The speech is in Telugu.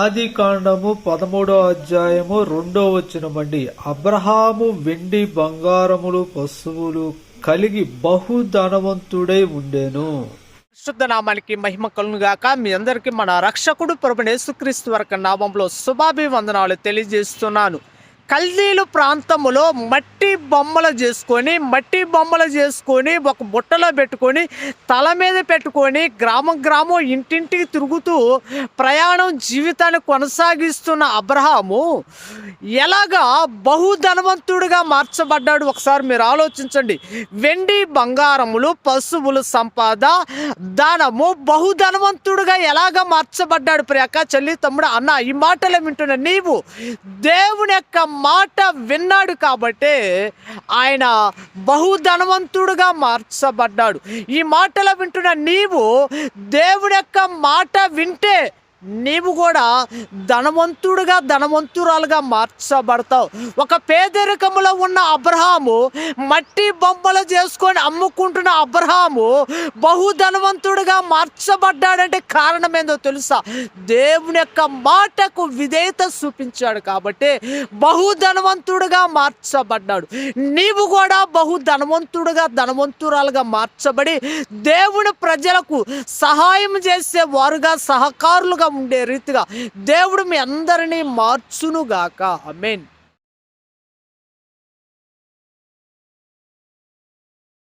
ఆది కాండము 13 అబ్రహాము వెండి బంగారములు పశువులు కలిగి బహుధనవంతుడై ఉండెను. శుద్ధ నామానికి మహిమ కలుగును గాక. మీ అందరికీ మన రక్షకుడు ప్రభువైన యేసుక్రీస్తు వారి నామంలో శుభాభివందనాలు తెలియజేస్తున్నాను. కల్దీలు ప్రాంతములో మట్టి బొమ్మలు చేసుకొని ఒక బుట్టలో పెట్టుకొని తల మీద పెట్టుకొని గ్రామం ఇంటింటికి తిరుగుతూ జీవితాన్ని కొనసాగిస్తున్న అబ్రహాము ఎలాగా బహుధనవంతుడిగా మార్చబడ్డాడు ఒకసారి మీరు ఆలోచించండి. వెండి బంగారములు పశువులు సంపాద దానము బహుధనవంతుడిగా ఎలాగా మార్చబడ్డాడు. ప్రియక చెల్లి తమ్ముడు అన్న, ఈ మాటలు వింటున్న నీవు దేవుని యొక్క మాట విన్నాడు కాబట్టి ఆయన బహుధనవంతుడుగా మార్చబడ్డాడు. ఈ మాటలు వింటున్న నీవు దేవుని యొక్క మాట వింటే నీవు కూడా ధనవంతురాలుగా మార్చబడతావు. ఒక పేదరికములో ఉన్న అబ్రహాము, మట్టి బొమ్మలు చేసుకొని అమ్ముకుంటున్న అబ్రహాము బహుధనవంతుడిగా మార్చబడ్డాడంటే కారణం ఏందో తెలుసా? దేవుని యొక్క మాటకు విధేయత చూపించాడు కాబట్టి బహుధనవంతుడిగా మార్చబడ్డాడు. నీవు కూడా ధనవంతురాలుగా మార్చబడి దేవుని ప్రజలకు సహాయం చేసే వారుగా, సహకారులుగా ఉండే రీతిగా దేవుడు మీ అందరినీ మార్చునుగాక. ఆమేన్.